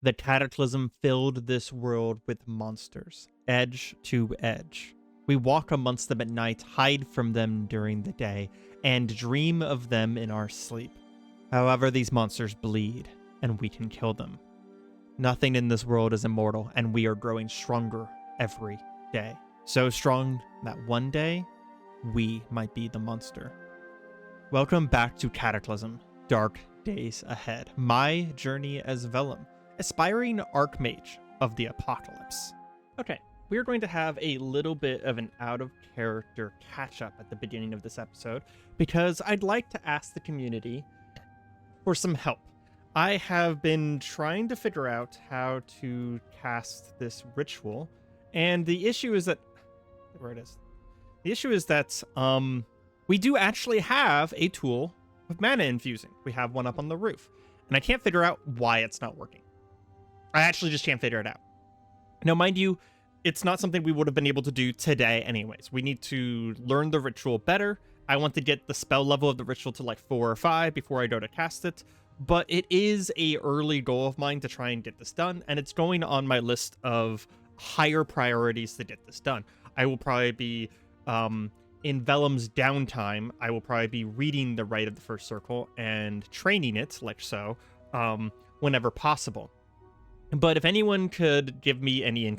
The Cataclysm filled this world with monsters, edge to edge. We walk amongst them at night, hide from them during the day, and dream of them in our sleep. However, these monsters bleed, and we can kill them. Nothing in this world is immortal, and we are growing stronger every day. So strong that one day, we might be the monster. Welcome back to Cataclysm, Dark Days Ahead. My journey as Vellum, aspiring Archmage of the Apocalypse. Okay, we're going to have a little bit of an out-of-character catch-up at the beginning of this episode, because I'd like to ask the community for some help. I have been trying to figure out how to cast this ritual, and the issue is that... Where it is. The issue is that we do actually have a tool with mana infusing. We have one up on the roof, and I can't figure out why it's not working. I actually just can't figure it out. Now, mind you, it's not something we would have been able to do today anyways. We need to learn the ritual better. I want to get the spell level of the ritual to like 4 or 5 before I go to cast it. But it is a early goal of mine to try and get this done, and it's going on my list of higher priorities to get this done. I will probably be, in Vellum's downtime, I will probably be reading the Rite of the First Circle and training it, like so, whenever possible. But if anyone could give me any...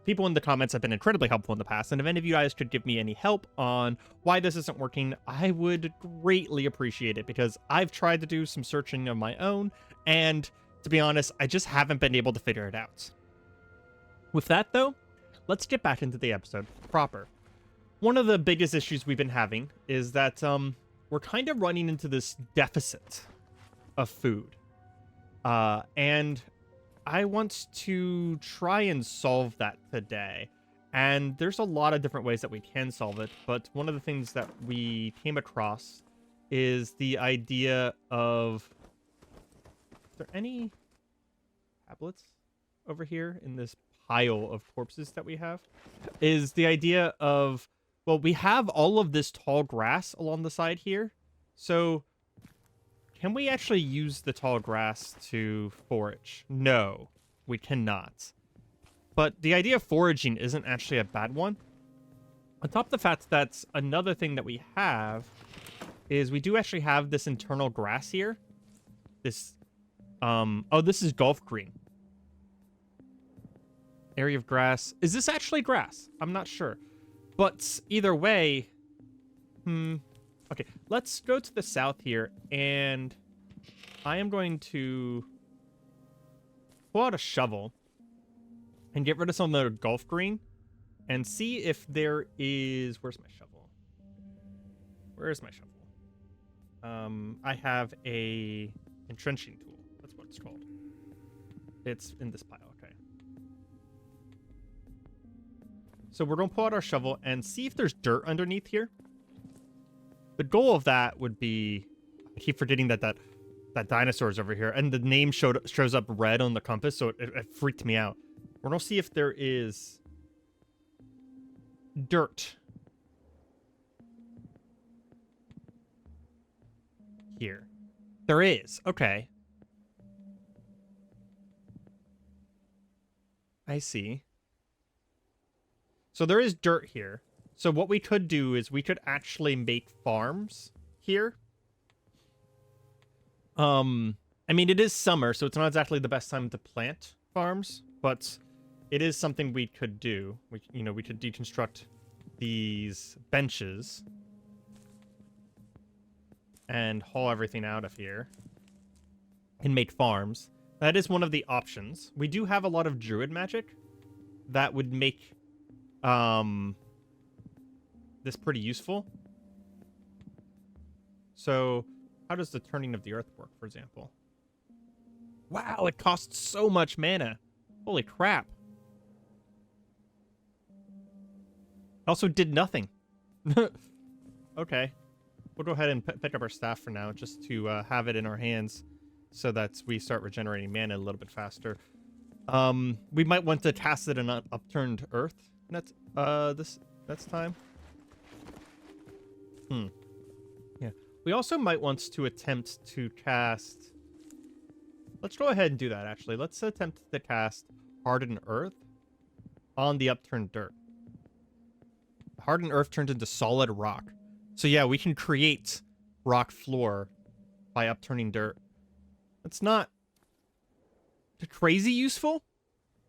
People in the comments have been incredibly helpful in the past, and if any of you guys could give me any help on why this isn't working, I would greatly appreciate it, because I've tried to do some searching of my own, and to be honest, I just haven't been able to figure it out. With that, though, let's get back into the episode proper. One of the biggest issues we've been having is that we're kind of running into this deficit of food, and I want to try and solve that today. And there's a lot of different ways that we can solve it, but one of the things that we came across is the idea of... Is there any tablets over here in this pile of corpses that we have? Is the idea of, well, we have all of this tall grass along the side here, so... Can we actually use the tall grass to forage? No, we cannot. But the idea of foraging isn't actually a bad one. On top of the fact that another thing that we have is we do actually have this internal grass here. This, oh, this is golf green. Area of grass. Is this actually grass? I'm not sure. But either way, okay, let's go to the south here, and I am going to pull out a shovel and get rid of some of the golf green and see if there is... Where's my shovel? Where's my shovel? I have a entrenching tool. That's what it's called. It's in this pile, okay. So we're going to pull out our shovel and see if there's dirt underneath here. The goal of that would be... I keep forgetting that dinosaur is over here, and the name shows up red on the compass, so it freaked me out. We're going to see if there is dirt here. There is. Okay. I see. So there is dirt here. So what we could do is we could actually make farms here. I mean, it is summer, so it's not exactly the best time to plant farms, but it is something we could do. We could deconstruct these benches and haul everything out of here and make farms. That is one of the options. We do have a lot of druid magic that would make this pretty useful. So how does the turning of the earth work, for example? Wow, it costs so much mana. Holy crap. Also did nothing. Okay. We'll go ahead and pick up our staff for now, just to have it in our hands so that we start regenerating mana a little bit faster. We might want to cast it in an upturned earth next time. Yeah. We also might want to attempt to cast Let's go ahead and do that, actually. Let's attempt to cast Hardened Earth on the upturned dirt. Hardened Earth turns into solid rock. So yeah, we can create rock floor by upturning dirt. It's not crazy useful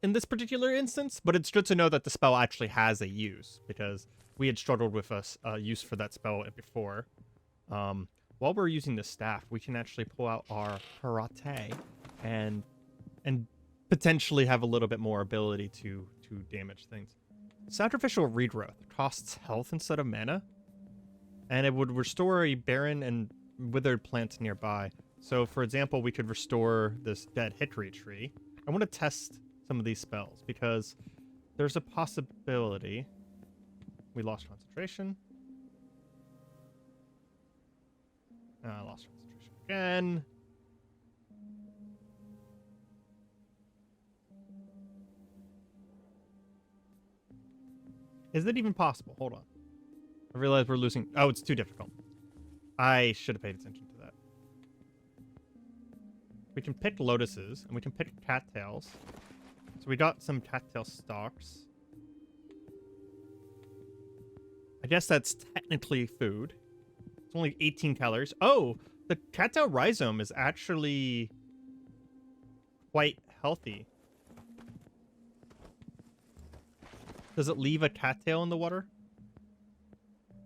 in this particular instance, but it's good to know that the spell actually has a use, because we had struggled with a use for that spell before. While we're using the staff, we can actually pull out our karate and potentially have a little bit more ability to damage things. Sacrificial regrowth costs health instead of mana, and it would restore a barren and withered plant nearby. So, for example, we could restore this dead hickory tree. I want to test some of these spells because there's a possibility. We lost concentration. Lost concentration again. Is it even possible? Hold on. I realize we're losing. Oh, it's too difficult. I should have paid attention to that. We can pick lotuses, and we can pick cattails. So we got some cattail stalks. I guess that's technically food. It's only 18 calories. Oh, the cattail rhizome is actually quite healthy. Does it leave a cattail in the water?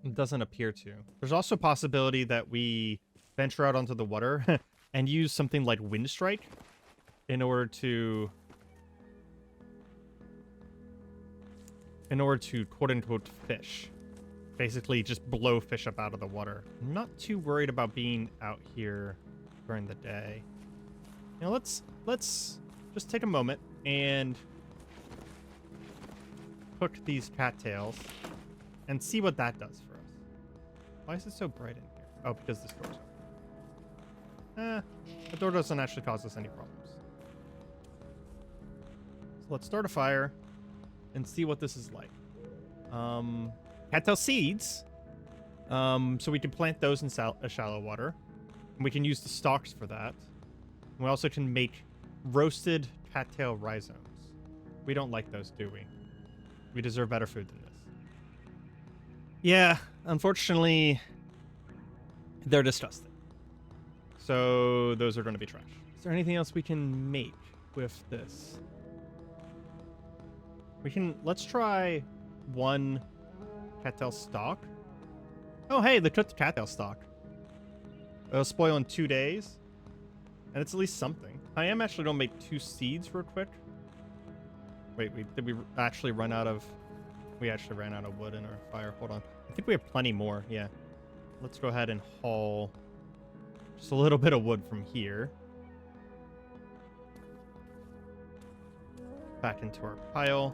It doesn't appear to. There's also a possibility that we venture out onto the water and use something like Wind Strike in order to quote-unquote fish. Basically just blow fish up out of the water. I'm not too worried about being out here during the day. Now let's just take a moment and cook these cattails and see what that does for us. Why is it so bright in here? Oh, because this door's open. The door doesn't actually cause us any problems. So let's start a fire and see what this is like. Cattail seeds. So we can plant those in shallow water. And we can use the stalks for that. And we also can make roasted cattail rhizomes. We don't like those, do we? We deserve better food than this. Yeah, unfortunately, they're disgusting. So those are going to be trash. Is there anything else we can make with this? Let's try one cattail stalk. Oh, hey, the cooked cattail stalk. It'll spoil in 2 days. And it's at least something. I am actually going to make 2 seeds real quick. Wait, did we actually run out of... We actually ran out of wood in our fire. Hold on. I think we have plenty more. Yeah. Let's go ahead and haul just a little bit of wood from here. Back into our pile.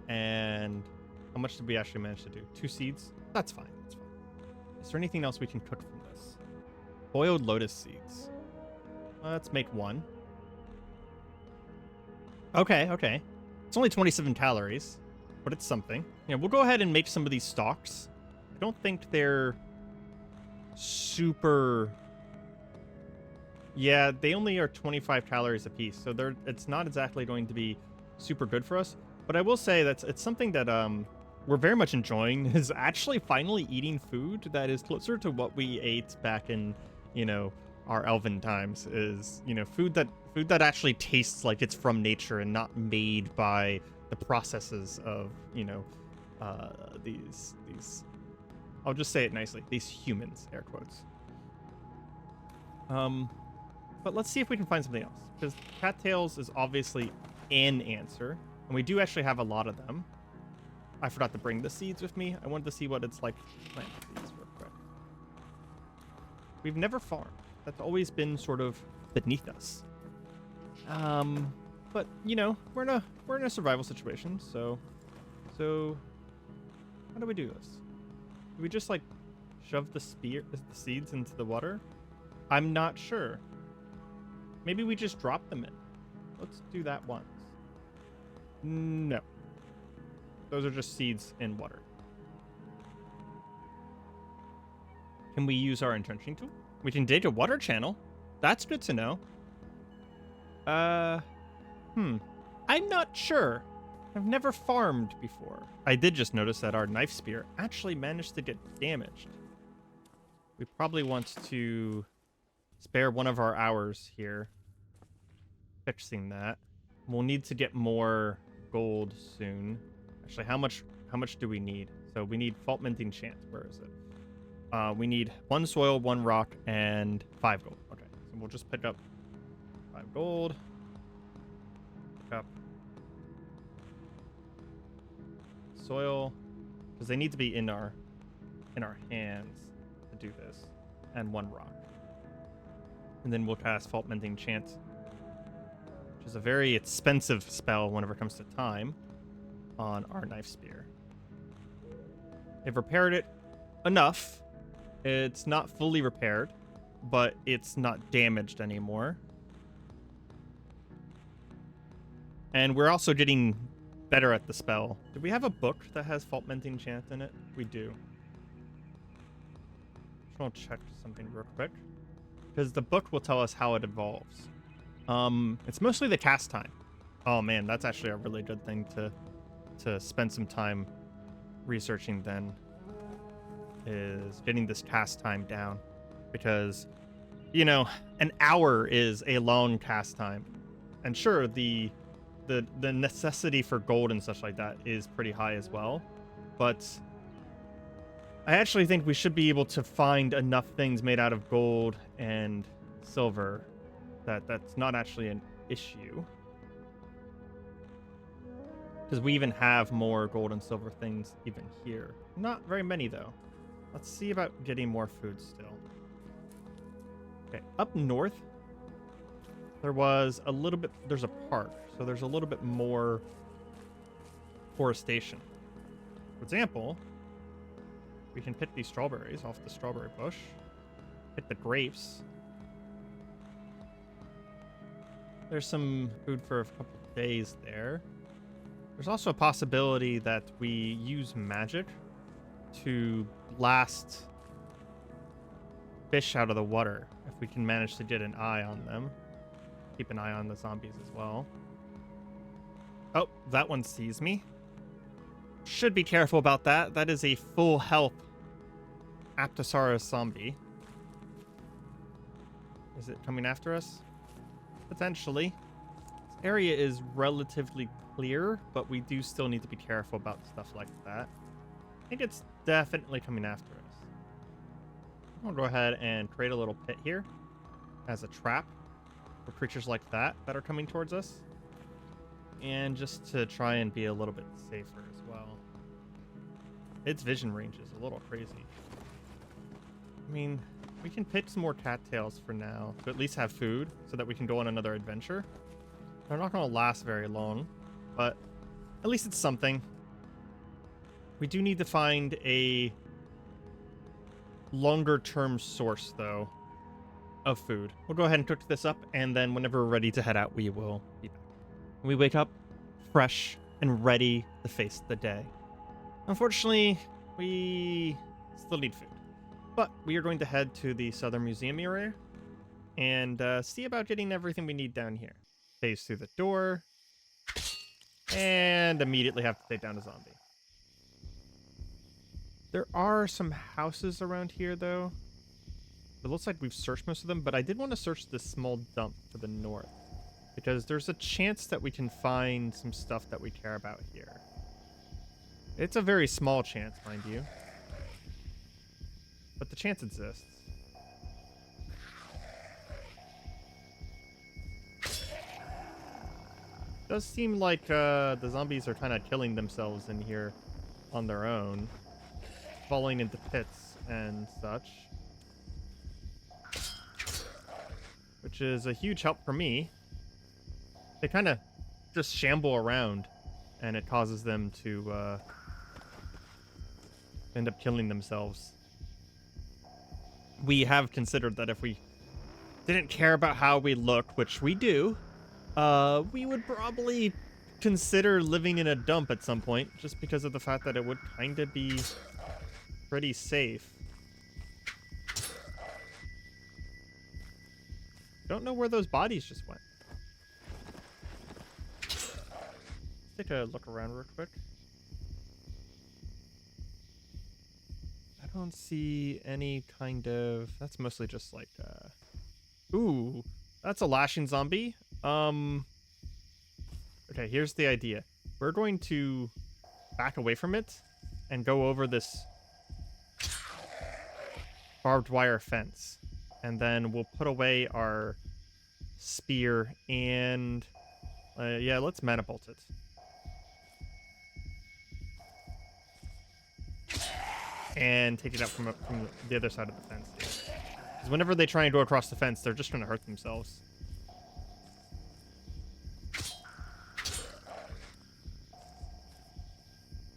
And how much did we actually manage to do? 2 seeds? That's fine. That's fine. Is there anything else we can cook from this? Boiled lotus seeds. Let's make 1. Okay. It's only 27 calories, but it's something. Yeah, we'll go ahead and make some of these stalks. I don't think they're super... Yeah, they only are 25 calories a piece, so it's not exactly going to be super good for us. But I will say that it's something that we're very much enjoying, is actually finally eating food that is closer to what we ate back in, our elven times. Is, food that actually tastes like it's from nature and not made by the processes of, these I'll just say it nicely, these humans, air quotes. But let's see if we can find something else, because cattails is obviously an answer, and we do actually have a lot of them. I forgot to bring the seeds with me. I wanted to see what it's like to plant these real quick. We've never farmed. That's always been sort of beneath us. But we're in a survival situation, so how do we do this? Do we just shove the seeds into the water? I'm not sure. Maybe we just drop them in. Let's do that once. No. Those are just seeds in water. Can we use our entrenching tool? We can dig a water channel. That's good to know. I'm not sure. I've never farmed before. I did just notice that our knife spear actually managed to get damaged. We probably want to spare one of our hours here fixing that. We'll need to get more gold soon. Actually, how much do we need? So we need fault minting chant. Where is it? We need 1 soil, 1 rock, and 5 gold. Okay, so we'll just pick up 5 gold. Pick up soil, because they need to be in our hands to do this, and 1 rock. And then we'll cast fault minting chant, which is a very expensive spell whenever it comes to time, on our knife spear. They've repaired it enough. It's not fully repaired, but it's not damaged anymore. And we're also getting better at the spell. Do we have a book that has fault minting chant in it? We do. Just want to check something real quick, because the book will tell us how it evolves. It's mostly the cast time. Oh man, that's actually a really good thing to spend some time researching then, is getting this cast time down, because, you know, an hour is a long cast time, and sure, the necessity for gold and such like that is pretty high as well, but I actually think we should be able to find enough things made out of gold and silver that's not actually an issue, because we even have more gold and silver things even here. Not very many though. Let's see about getting more food still. Okay, up north there's a park, so there's a little bit more forestation. For example, we can pick these strawberries off the strawberry bush, pick the grapes. There's some food for a couple of days there. There's also a possibility that we use magic to blast fish out of the water, if we can manage to get an eye on them. Keep an eye on the zombies as well. Oh, that one sees me. Should be careful about that. That is a full health Aptosaurus zombie. Is it coming after us? Potentially. This area is relatively clear, but we do still need to be careful about stuff like that. I think it's definitely coming after us. I'll go ahead and create a little pit here as a trap for creatures like that are coming towards us, and just to try and be a little bit safer as well. Its vision range is a little crazy. I mean, we can pick some more cattails for now to at least have food so that we can go on another adventure. They're not going to last very long, but at least it's something. We do need to find a longer term source though of food. We'll go ahead and cook this up, and then whenever we're ready to head out, we will be back. We wake up fresh and ready to face the day. Unfortunately, we still need food, but we are going to head to the Southern Museum area and see about getting everything we need down here. Phase through the door, and immediately have to take down a zombie. There are some houses around here, though. It looks like we've searched most of them, but I did want to search this small dump to the north, because there's a chance that we can find some stuff that we care about here. It's a very small chance, mind you, but the chance exists. Does seem like the zombies are kind of killing themselves in here on their own, falling into pits and such, which is a huge help for me. They kind of just shamble around, and it causes them to end up killing themselves. We have considered that if we didn't care about how we look, which we do, we would probably consider living in a dump at some point, just because of the fact that it would kind of be pretty safe. Don't know where those bodies just went. Let's take a look around real quick. I don't see any kind of... That's mostly just like... Ooh, that's a lashing zombie. Okay, here's the idea. We're going to back away from it and go over this barbed wire fence. And then we'll put away our spear and... yeah, let's mana bolt it. And take it out from the other side of the fence. Because whenever they try and go across the fence, they're just going to hurt themselves.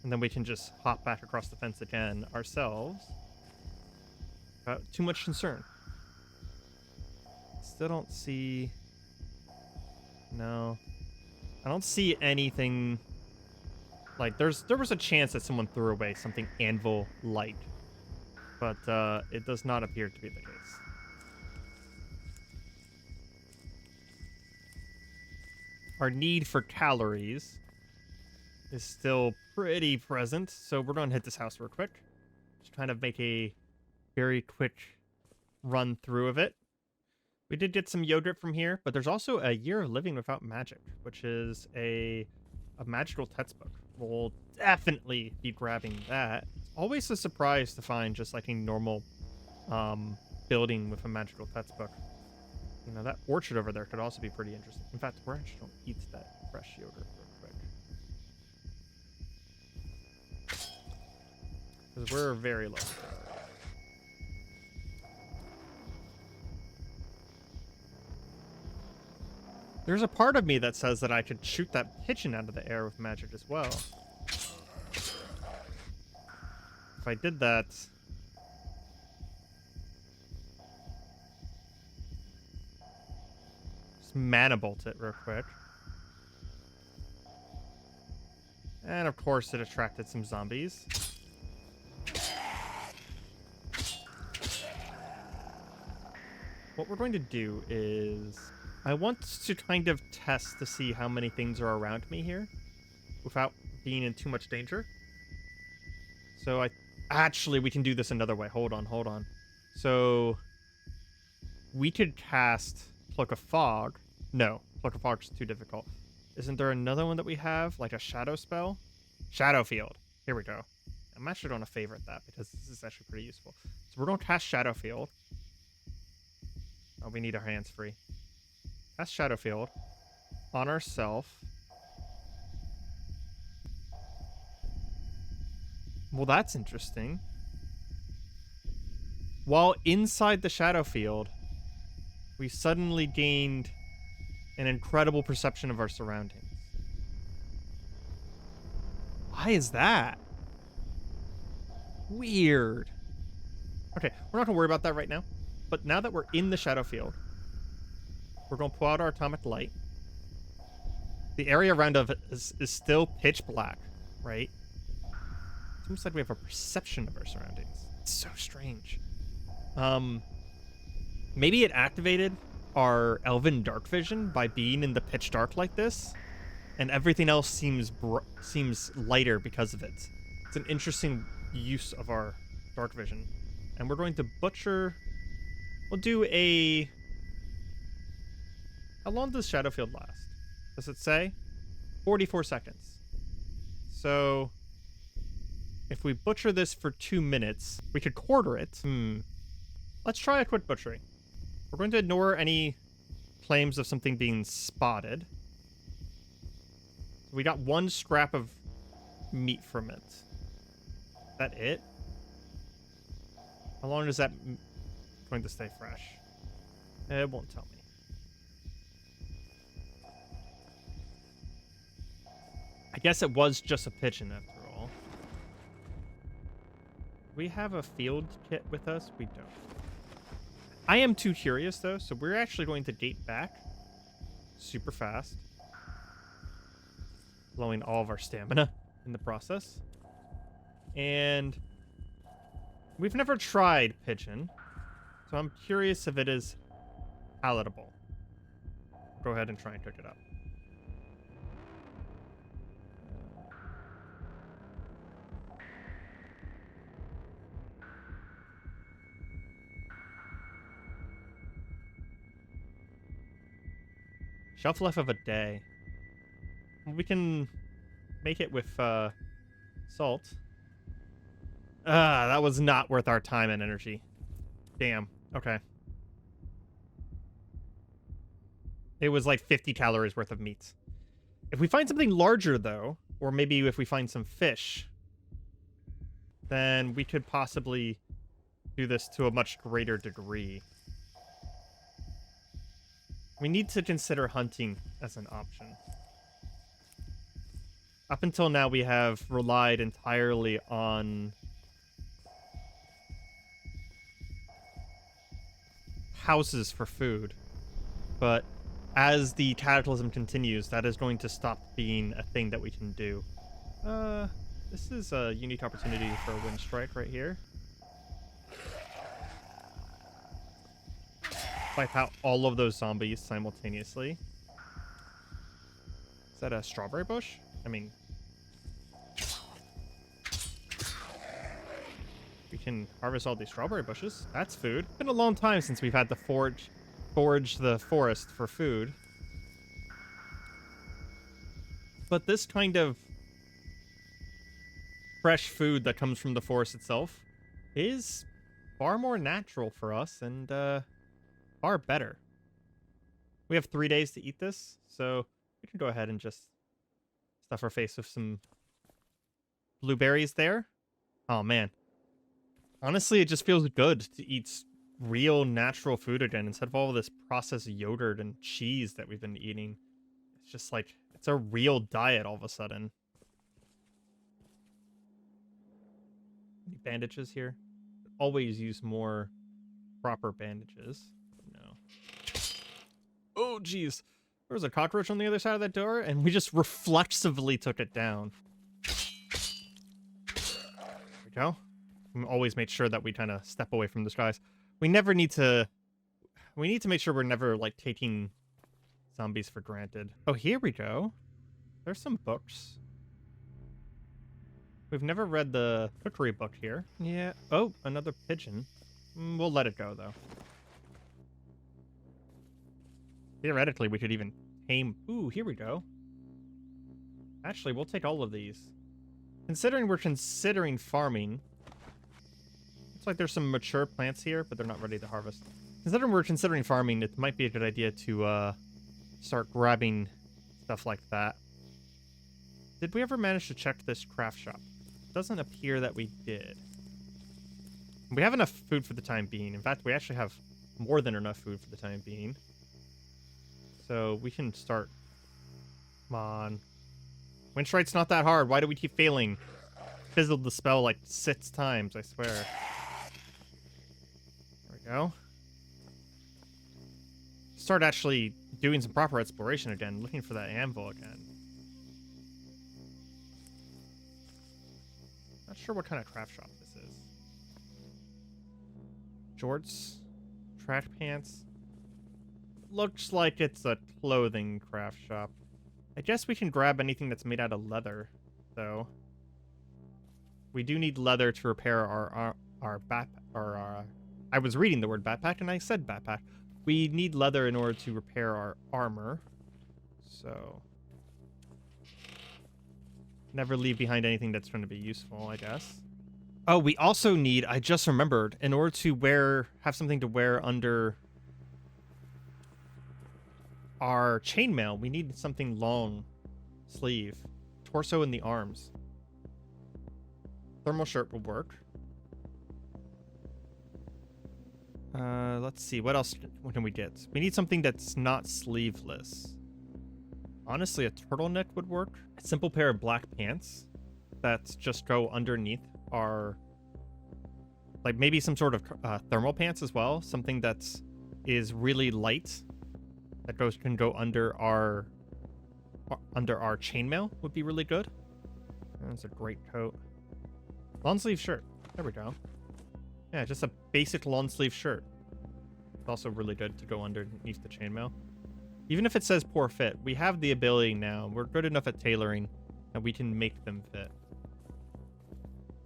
And then we can just hop back across the fence again ourselves. Without too much concern. Still don't see... No. I don't see anything... Like, there was a chance that someone threw away something anvil light. But it does not appear to be the case. Our need for calories is still pretty present, so we're going to hit this house real quick. Just trying to make a very quick run through of it. We did get some yogurt from here, but there's also a Year of Living Without Magic, which is a magical textbook. We'll definitely be grabbing that. It's always a surprise to find just like a normal building with a magical textbook. You know, that orchard over there could also be pretty interesting. In fact, we're actually going to eat that fresh yogurt real quick. Because we're very low. There's a part of me that says that I could shoot that pigeon out of the air with magic as well. If I did that... Just mana bolt it real quick. And of course it attracted some zombies. What we're going to do is... I want to kind of test to see how many things are around me here without being in too much danger. So actually, we can do this another way. Hold on. So we could cast Cloak of Fog. No, Cloak of Fog's too difficult. Isn't there another one that we have, like a shadow spell? Shadow Field. Here we go. I'm actually going to favorite that because this is actually pretty useful. So we're going to cast Shadow Field. Oh, we need our hands free. Cast Shadow Field on ourselves. Well, that's interesting. While inside the Shadow Field, we suddenly gained an incredible perception of our surroundings. Why is that? Weird. Okay, we're not going to worry about that right now. But now that we're in the Shadow Field, we're going to pull out our atomic light. The area around us is still pitch black, right? It's almost like we have a perception of our surroundings. It's so strange. Maybe it activated our elven dark vision by being in the pitch dark like this, and everything else seems lighter because of it. It's an interesting use of our dark vision. And we're going to butcher... We'll do a... How long does Shadowfield last? Does it say? 44 seconds. So... if we butcher this for 2 minutes, we could quarter it. Let's try a quick butchering. We're going to ignore any claims of something being spotted. So we got 1 scrap of meat from it. Is that it? How long is that going to stay fresh? It won't tell me. I guess it was just a pigeon after all. We have a field kit with us? We don't. I am too curious though, so we're actually going to gate back super fast, blowing all of our stamina in the process. And we've never tried pigeon, so I'm curious if it is palatable. go ahead and try and cook it up. Shelf life of a day. We can make it with salt. That was not worth our time and energy. Damn. Okay. It was like 50 calories worth of meat. If we find something larger, though, or maybe if we find some fish, then we could possibly do this to a much greater degree. We need to consider hunting as an option. Up until now, we have relied entirely on houses for food. But as the Cataclysm continues, that is going to stop being a thing that we can do. This is a unique opportunity for a wind strike right here. Wipe out all of those zombies simultaneously. Is that a strawberry bush? I mean, we can harvest all these strawberry bushes. That's food. It's been a long time since we've had to forage the forest for food. But this kind of fresh food that comes from the forest itself is far more natural for us and far better. We have 3 days to eat this, so we can go ahead and just stuff our face with some blueberries there. Oh, man. Honestly, it just feels good to eat real natural food again instead of all this processed yogurt and cheese that we've been eating. It's just like, it's a real diet all of a sudden. Any bandages here? Always use more proper bandages. No. Oh, geez. There was a cockroach on the other side of that door, and we just reflexively took it down. There we go. We always make sure that we kind of step away from the skies. We never need to... We need to make sure we're never, like, taking zombies for granted. Oh, here we go. There's some books. We've never read the cookery book here. Yeah. Oh, another pigeon. We'll let it go, though. Theoretically, we could even tame... Ooh, here we go. Actually, we'll take all of these. Considering we're considering farming... Looks like there's some mature plants here, but they're not ready to harvest. Considering we're considering farming, it might be a good idea to start grabbing stuff like that. Did we ever manage to check this craft shop? It doesn't appear that we did. We have enough food for the time being. In fact, we actually have more than enough food for the time being. So we can start. Come on. Wind strike's not that hard. Why do we keep failing? Fizzled the spell like 6 times, I swear. There we go. Start actually doing some proper exploration again, looking for that anvil again. Not sure what kind of craft shop this is. Jorts, track pants. Looks like it's a clothing craft shop. I guess we can grab anything that's made out of leather, though. We do need leather to repair our backpack. I was reading the word backpack and I said backpack. We need leather in order to repair our armor. So never leave behind anything that's going to be useful, I guess. Oh, we also need, I just remembered, in order to have something to wear under our chainmail, we need something long sleeve. Torso and the arms. Thermal shirt will work. Let's see. What else can we get? We need something that's not sleeveless. Honestly, a turtleneck would work. A simple pair of black pants that just go underneath our... Like maybe some sort of thermal pants as well. Something that is really light. That can go under our chainmail would be really good. That's a great coat. Long sleeve shirt. There we go. Yeah, just a basic long sleeve shirt. It's also really good to go underneath the chainmail. Even if it says poor fit, we have the ability now. We're good enough at tailoring that we can make them fit.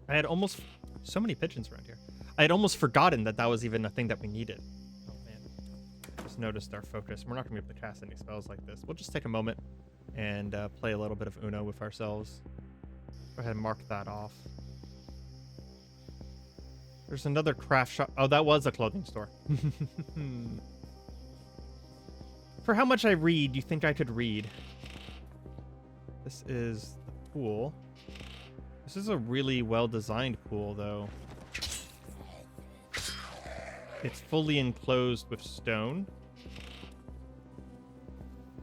I had almost... So many pigeons around here. I had almost forgotten that that was even a thing that we needed. Oh, man. I just noticed our focus. We're not going to be able to cast any spells like this. We'll just take a moment and play a little bit of Uno with ourselves. Go ahead and mark that off. There's another craft shop. Oh, that was a clothing store. For how much I read, you think I could read? This is the pool. This is a really well-designed pool, though. It's fully enclosed with stone.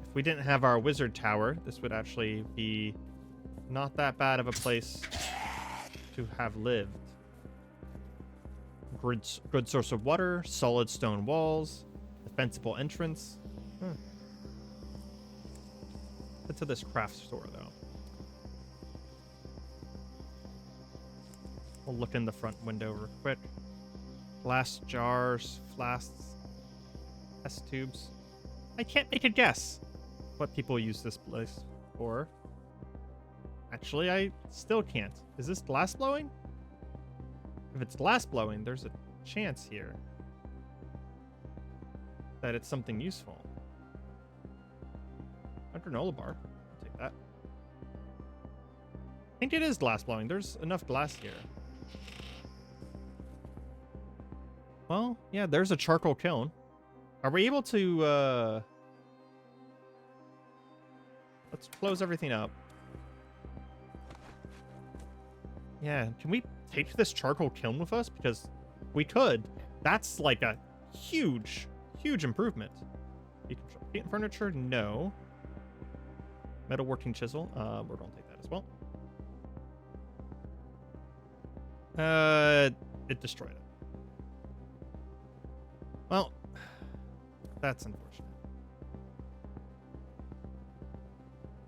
If we didn't have our wizard tower, this would actually be not that bad of a place to have lived. Good source of water, solid stone walls, defensible entrance. Get to this craft store, though. We'll look in the front window real quick. Glass jars, flasks, test tubes. I can't make a guess what people use this place for. Actually, I still can't. Is this glass blowing? If it's glass blowing, there's a chance here that it's something useful. A granola bar. I'll take that. I think it is glass blowing. There's enough glass here. Well, yeah, there's a charcoal kiln. Are we able to, let's close everything up. Yeah, can we take this charcoal kiln with us? Because we could. That's like a huge, huge improvement. Paint furniture? No. Metalworking chisel? We're gonna take that as well. It destroyed it. Well, that's unfortunate.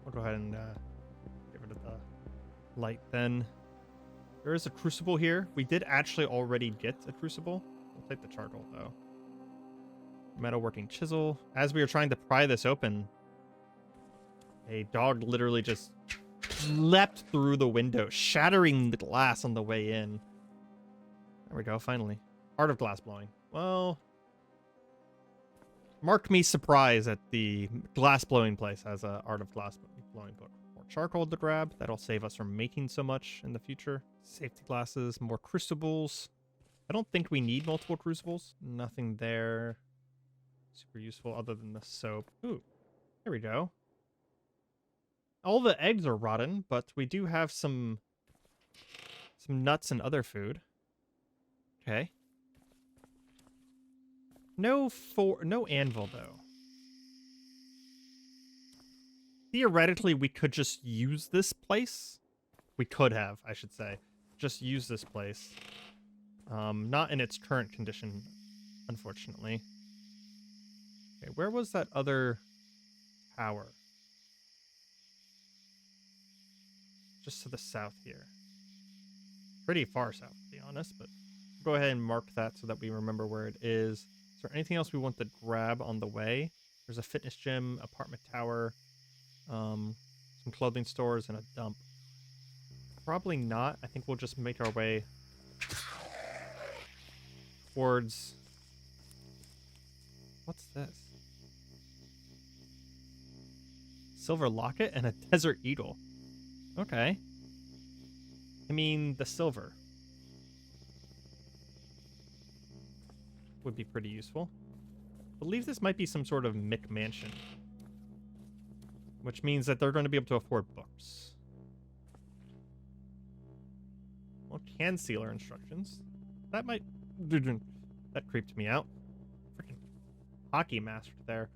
We'll go ahead and get rid of the light then. There is a crucible here. We did actually already get a crucible. We'll take the charcoal, though. Metalworking chisel. As we were trying to pry this open, a dog literally just leapt through the window, shattering the glass on the way in. There we go, finally. Art of glass blowing. Well, mark me surprised at the glass blowing place as a Art of glass blowing book. More charcoal to grab. That'll save us from making so much in the future. Safety glasses, more crucibles. I don't think we need multiple crucibles. Nothing there super useful other than the soap. Ooh, there we go. All the eggs are rotten, but we do have some nuts and other food. Okay. No anvil, though. Theoretically, we could just use this place. We could have, I should say. Just use this place. Not in its current condition, unfortunately. Okay, where was that other tower? Just to the south here. Pretty far south, to be honest, but go ahead and mark that so that we remember where it is. Is there anything else we want to grab on the way? There's a fitness gym, apartment tower, some clothing stores, and a dump. Probably not. I think we'll just make our way towards... What's this? Silver locket and a desert eagle. Okay. I mean, the silver would be pretty useful. I believe this might be some sort of Mick mansion, which means that they're going to be able to afford books. Well, can sealer instructions. That might... That creeped me out. Freaking hockey master there.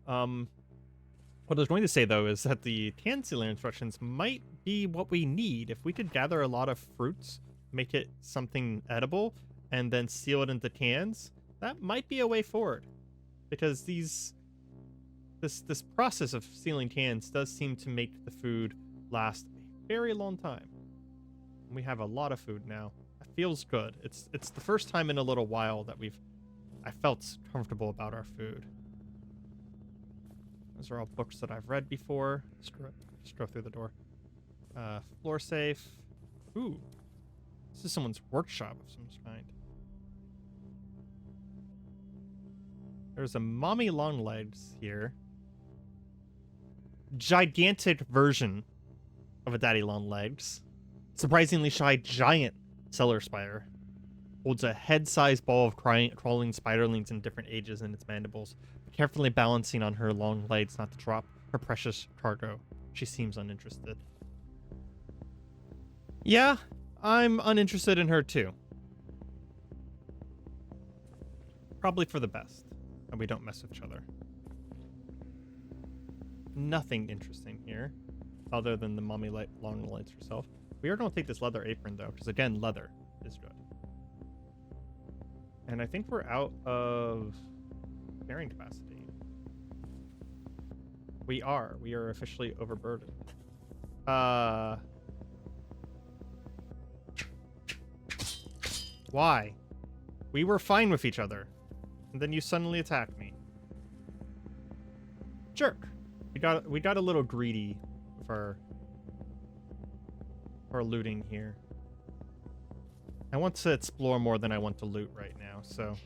What I was going to say, though, is that the can sealer instructions might be what we need. If we could gather a lot of fruits, make it something edible, and then seal it into cans, that might be a way forward. Because this process of sealing cans does seem to make the food last a very long time. We have a lot of food now. It feels good. It's the first time in a little while that I felt comfortable about our food. Those are all books that I've read before. Just go through the door. Floor safe. Ooh. This is someone's workshop of some kind. There's a mommy long legs here. Gigantic version of a daddy long legs. Surprisingly shy giant cellar spider. Holds a head-sized ball of crawling spiderlings in different ages in its mandibles, carefully balancing on her long legs not to drop her precious cargo. She seems uninterested. Yeah, I'm uninterested in her too. Probably for the best, and we don't mess with each other. Nothing interesting here, other than the mommy long legs herself. We are going to take this leather apron, though, because, again, leather is good. And I think we're out of carrying capacity. We are. We are officially overburdened. Why? We were fine with each other. And then you suddenly attacked me. Jerk. We got a little greedy with our looting here. I want to explore more than I want to loot right now, so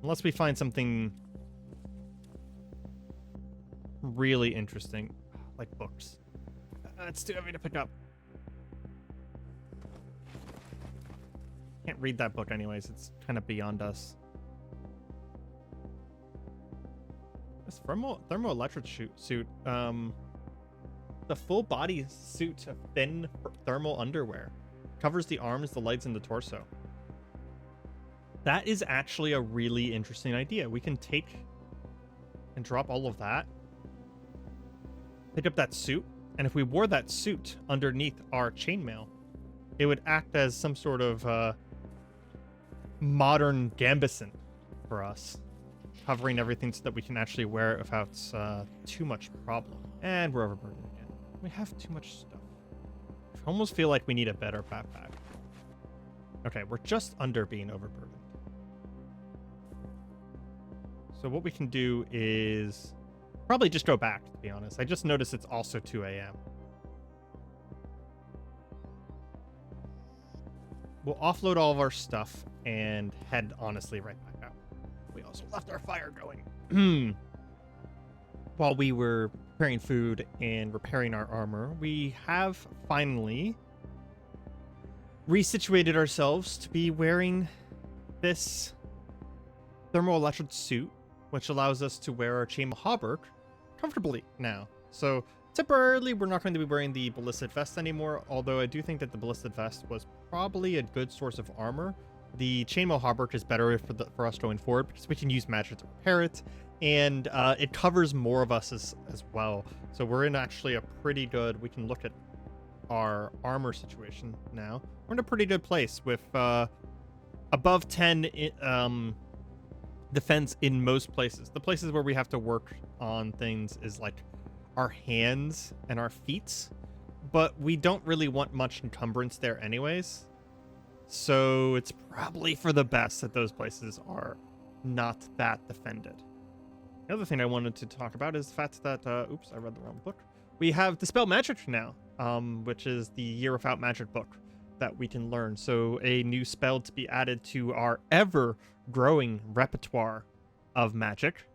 unless we find something really interesting, like books. It's too heavy to pick up. Can't read that book anyways, it's kind of beyond us. This thermoelectric suit, the full body suit of thin thermal underwear. Covers the arms, the legs, and the torso. That is actually a really interesting idea. We can take and drop all of that. Pick up that suit, and if we wore that suit underneath our chainmail, it would act as some sort of modern gambeson for us. Covering everything so that we can actually wear it without too much problem. And we're overburdened again. We have too much stuff. I almost feel like we need a better backpack. Okay, we're just under being overburdened. So what we can do is probably just go back, to be honest. I just noticed it's also 2 a.m. We'll offload all of our stuff and head honestly right back out. We also left our fire going. While we were preparing food and repairing our armor, we have finally resituated ourselves to be wearing this thermoelectric suit, which allows us to wear our chainmail hauberk comfortably now. So temporarily, we're not going to be wearing the ballistic vest anymore, although I do think that the ballistic vest was probably a good source of armor. The chainmail hauberk is better for us going forward because we can use magic to repair it, and it covers more of us as well. So we're in actually a pretty good, we can look at our armor situation now. We're in a pretty good place with above 10 defense in most places. The places where we have to work on things is like our hands and our feet, but we don't really want much encumbrance there anyways. So it's probably for the best that those places are not that defended. The other thing I wanted to talk about is the fact that, oops, I read the wrong book. We have Dispel Magic now, which is the Year Without Magic book that we can learn. So a new spell to be added to our ever-growing repertoire of magic.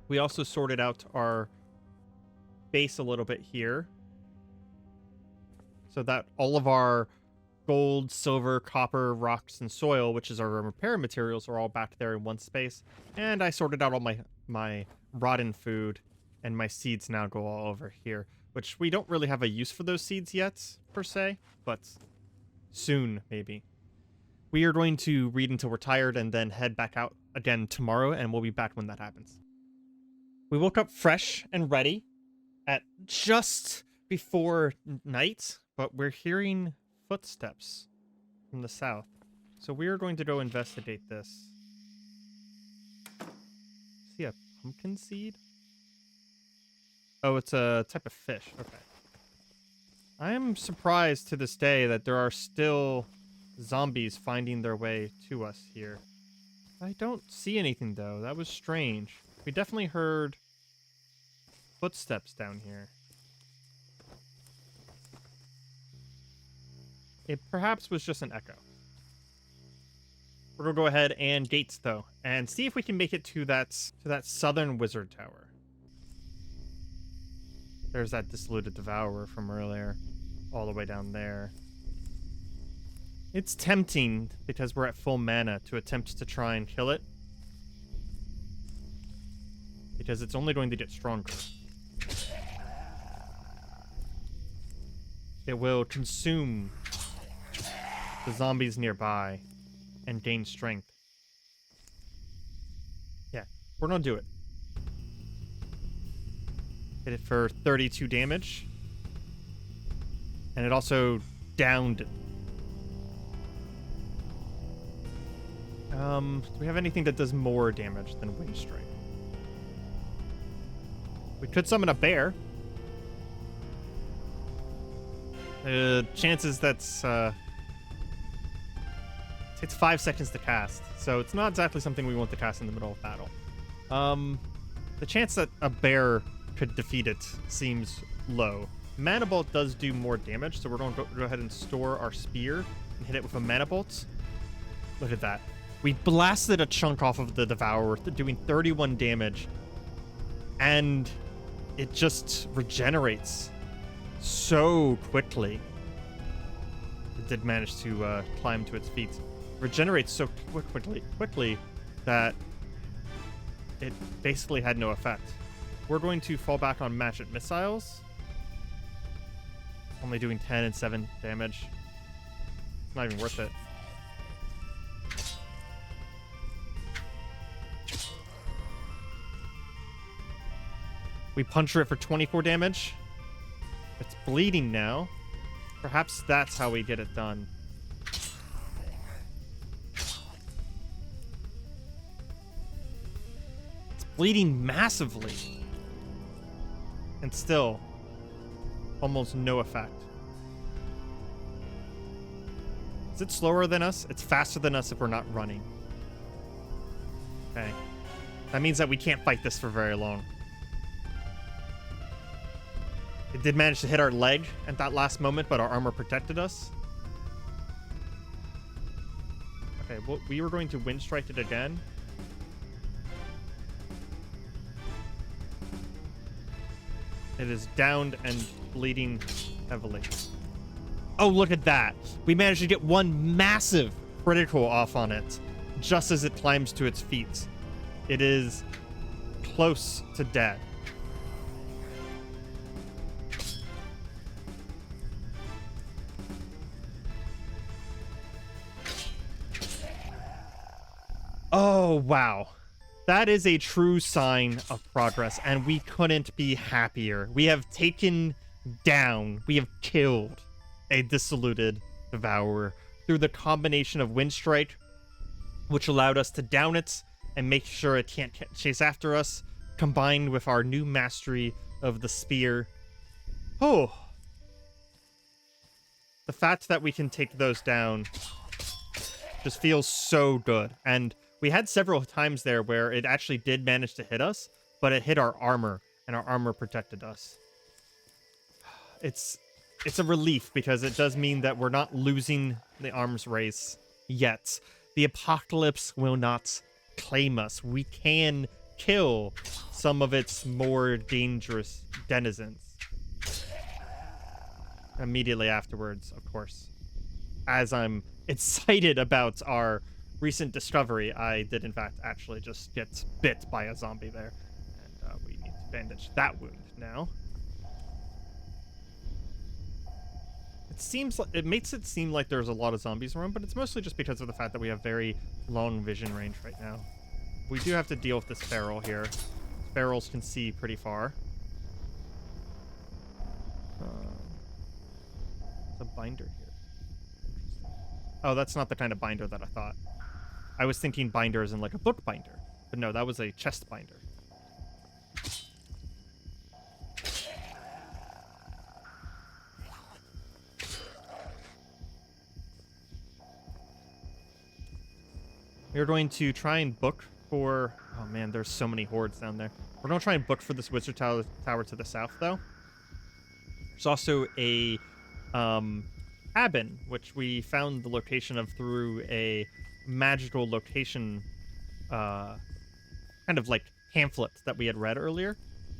We also sorted out our base a little bit here, so that all of our gold, silver, copper, rocks, and soil, which is our repair materials, are all back there in one space. And I sorted out all my rotten food, and my seeds now go all over here, which we don't really have a use for those seeds yet, per se, but soon, maybe. We are going to read until we're tired and then head back out again tomorrow, and we'll be back when that happens. We woke up fresh and ready at just before night, but we're hearing footsteps from the south. So we are going to go investigate this. See a pumpkin seed? Oh, it's a type of fish. Okay. I am surprised to this day that there are still zombies finding their way to us here. I don't see anything, though. That was strange. We definitely heard footsteps down here. It perhaps was just an echo. We're gonna go ahead and gates though, and see if we can make it to that southern wizard tower. There's that dissolute devourer from earlier, all the way down there. It's tempting, because we're at full mana, to attempt to try and kill it. Because it's only going to get stronger. It will consume the zombies nearby and gain strength. Yeah, we're gonna do it. Hit it for 32 damage. And it also downed it. Do we have anything that does more damage than Wind Strike? We could summon a bear. Chances that's takes 5 seconds to cast, so it's not exactly something we want to cast in the middle of battle. The chance that a bear could defeat it seems low. Mana Bolt does do more damage, so we're going to go ahead and store our spear and hit it with a Mana Bolt. Look at that. We blasted a chunk off of the Devourer, doing 31 damage, and it just regenerates so quickly. It did manage to climb to its feet. Regenerates so quickly that it basically had no effect. We're going to fall back on magic missiles. Only doing 10 and 7 damage. It's not even worth it. We puncture it for 24 damage. It's bleeding now. Perhaps that's how we get it done. It's bleeding massively. And still, almost no effect. Is it slower than us? It's faster than us if we're not running. Okay. That means that we can't fight this for very long. It did manage to hit our leg at that last moment, but our armor protected us. Okay, well, we were going to wind strike it again. It is downed and bleeding heavily. Oh, look at that. We managed to get one massive critical off on it just as it climbs to its feet. It is close to dead. Oh, wow. That is a true sign of progress, and we couldn't be happier. We have taken down, we have killed a dissoluted devourer through the combination of Wind Strike, which allowed us to down it and make sure it can't chase after us, combined with our new mastery of the spear. Oh. The fact that we can take those down just feels so good, and we had several times there where it actually did manage to hit us, but it hit our armor, and our armor protected us. It's a relief, because it does mean that we're not losing the arms race yet. The apocalypse will not claim us. We can kill some of its more dangerous denizens. Immediately afterwards, of course. As I'm excited about our recent discovery, I did in fact actually just get bit by a zombie there. And we need to bandage that wound now. It makes it seem like there's a lot of zombies around, but it's mostly just because of the fact that we have very long vision range right now. We do have to deal with this feral here. Ferals can see pretty far. There's a binder here. Oh, that's not the kind of binder that I thought. I was thinking binder as in like a book binder. But no, that was a chest binder. We're going to try and book for Oh man, there's so many hordes down there. We're gonna try and book for this wizard tower to the south, though. There's also a cabin, which we found the location of through a magical location, kind of like pamphlet that we had read earlier.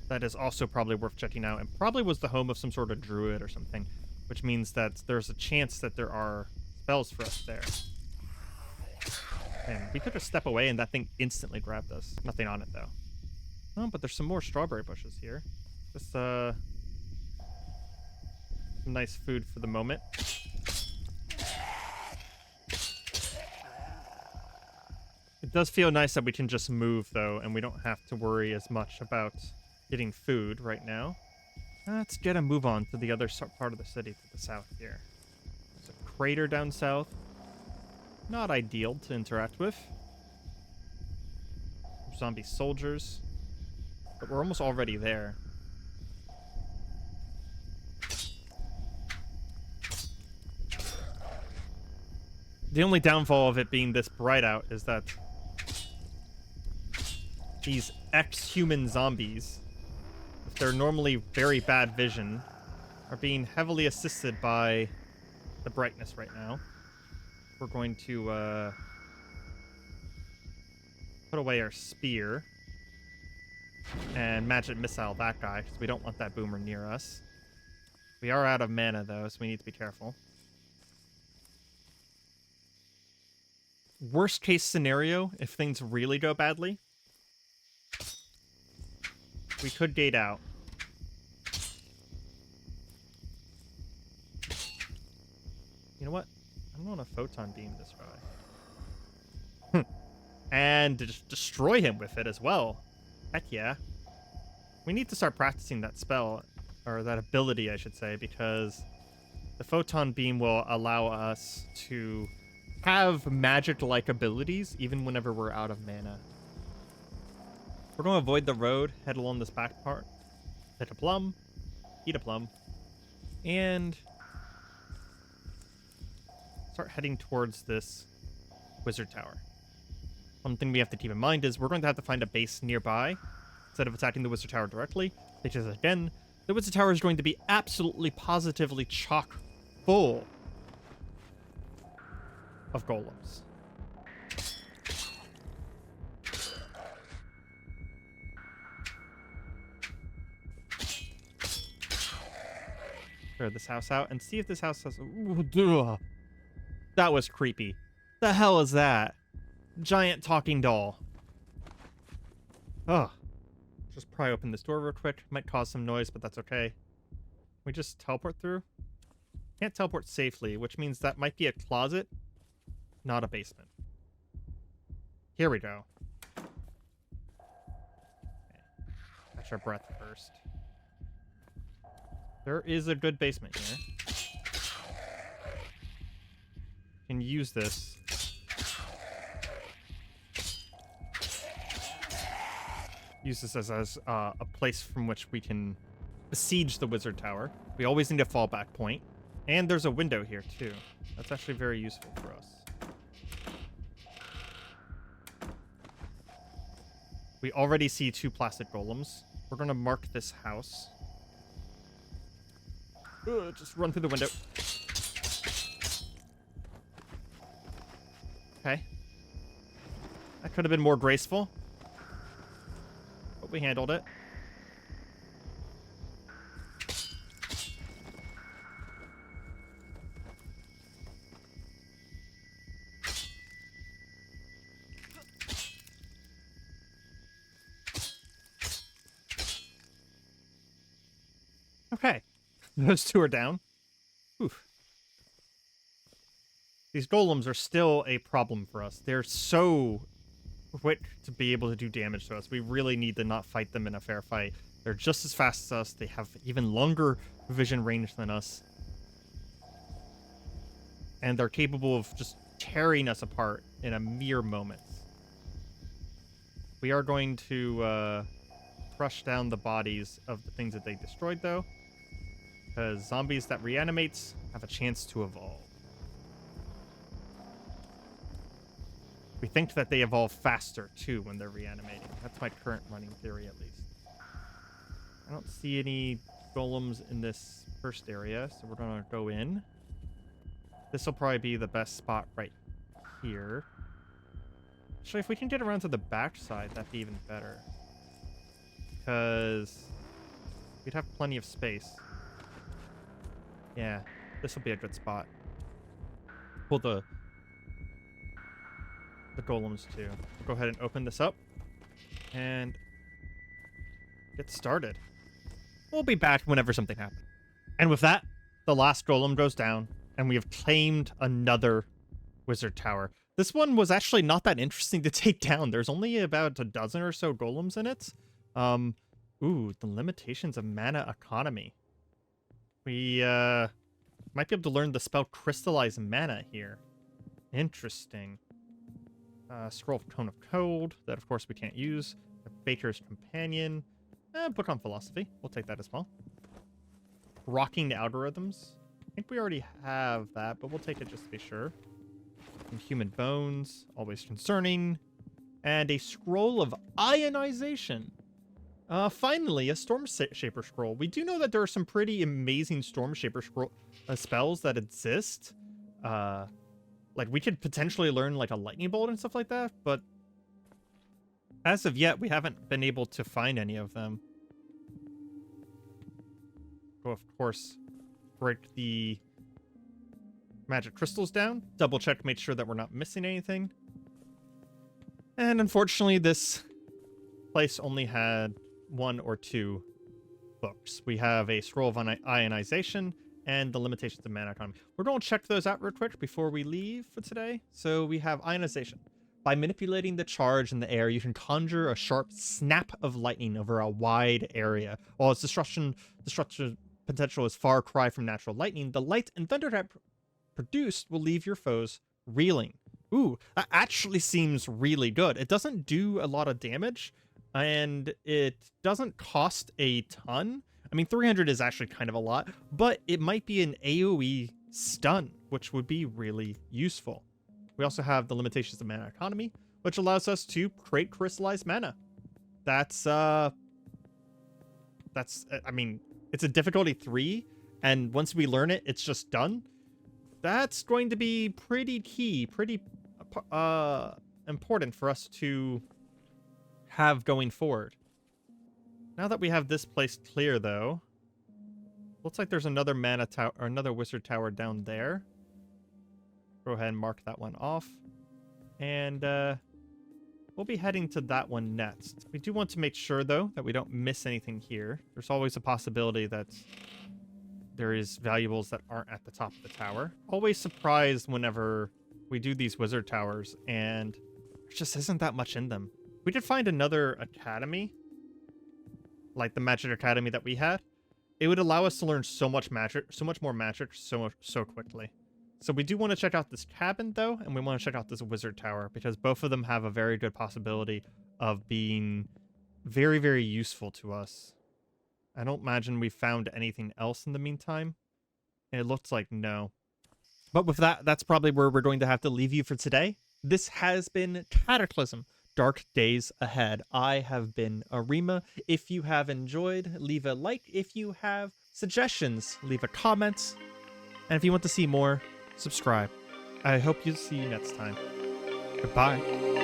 That is also probably worth checking out, and probably was the home of some sort of druid or something, which means that there's a chance that there are spells for us there. And we could just step away and that thing instantly grabbed us. Nothing on it, though. Oh, but there's some more strawberry bushes here. Just, some nice food for the moment. It does feel nice that we can just move, though, and we don't have to worry as much about getting food right now. Let's get a move on to the other part of the city to the south here. There's a crater down south. Not ideal to interact with. Zombie soldiers. But we're almost already there. The only downfall of it being this bright out is that these ex-human zombies, if they're normally very bad vision, are being heavily assisted by the brightness right now. We're going to put away our spear and magic missile that guy, because we don't want that boomer near us. We are out of mana, though, so we need to be careful. Worst case scenario, if things really go badly, we could gate out. You know what? I don't want to photon beam this guy. And just destroy him with it as well. Heck yeah. We need to start practicing that spell, or that ability, I should say, because the photon beam will allow us to have magic-like abilities even whenever we're out of mana. We're going to avoid the road, head along this back part, hit a plum, eat a plum, and start heading towards this wizard tower. One thing we have to keep in mind is we're going to have to find a base nearby instead of attacking the wizard tower directly, because again, the wizard tower is going to be absolutely positively chock full of golems. Clear this house out and see if this house has... Ooh, that was creepy. The hell is that? Giant talking doll. Ugh. Just pry open this door real quick. Might cause some noise, but that's okay. We just teleport through? Can't teleport safely, which means that might be a closet, not a basement. Here we go. Okay. Catch our breath first. There is a good basement here. Can use this. Use this as a place from which we can besiege the wizard tower. We always need a fallback point. And there's a window here, too. That's actually very useful for us. We already see 2 plastic golems. We're going to mark this house. Just run through the window. Okay. That could have been more graceful. But we handled it. Okay. Those 2 are down. Oof. These golems are still a problem for us. They're so quick to be able to do damage to us. We really need to not fight them in a fair fight. They're just as fast as us. They have even longer vision range than us. And they're capable of just tearing us apart in a mere moment. We are going to crush down the bodies of the things that they destroyed, though. Because zombies that reanimates have a chance to evolve. We think that they evolve faster, too, when they're reanimating. That's my current running theory, at least. I don't see any golems in this first area, so we're going to go in. This will probably be the best spot right here. Actually, if we can get around to the back side, that'd be even better. Because we'd have plenty of space. Yeah, this will be a good spot. Pull the golems too. We'll go ahead and open this up and get started. We'll be back whenever something happens. And with that, the last golem goes down, and we have claimed another wizard tower. This one was actually not that interesting to take down. There's only about a dozen or so golems in it. Ooh, the limitations of mana economy. We might be able to learn the spell Crystallize Mana here. Interesting. Scroll of Cone of Cold, that of course we can't use. A Baker's Companion. Book on Philosophy. We'll take that as well. Rocking Algorithms. I think we already have that, but we'll take it just to be sure. And Human Bones, always concerning. And a Scroll of Ionization. Finally, a Storm Shaper Scroll. We do know that there are some pretty amazing Storm Shaper spells that exist. Like, we could potentially learn, like, a Lightning Bolt and stuff like that, but as of yet, we haven't been able to find any of them. Go, of course, break the magic crystals down. Double check, make sure that we're not missing anything. And unfortunately, this place only had 1 or 2 books. We have a Scroll of Ionization and the limitations of mana economy. We're going to check those out real quick before we leave for today. So we have Ionization. By manipulating the charge in the air, you can conjure a sharp snap of lightning over a wide area. While its destruction potential is far cry from natural lightning, the light and thunder type produced will leave your foes reeling. Ooh, that actually seems really good. It doesn't do a lot of damage, and it doesn't cost a ton. I mean, 300 is actually kind of a lot, but it might be an AoE stun, which would be really useful. We also have the limitations of mana economy, which allows us to create crystallized mana. I mean, it's a difficulty 3, and once we learn it, it's just done. That's going to be pretty key, pretty important for us to have going forward. Now that we have this place clear, though, looks like there's another mana tower or another wizard tower down there. Go ahead and mark that one off, and we'll be heading to that one next. We do want to make sure, though, that we don't miss anything here. There's always a possibility that there is valuables that aren't at the top of the tower. Always surprised whenever we do these wizard towers, and there just isn't that much in them. We did find another academy, like the Magic Academy that we had. It would allow us to learn so much more magic so quickly. So we do want to check out this cabin, though, and we want to check out this wizard tower, because both of them have a very good possibility of being very, very useful to us. I don't imagine we found anything else in the meantime. And it looks like no. But with that, that's probably where we're going to have to leave you for today. This has been Cataclysm. Dark days ahead. I have been Areima. If you have enjoyed, leave a like. If you have suggestions, leave a comment. And if you want to see more, subscribe. I hope you'll see you next time. Goodbye.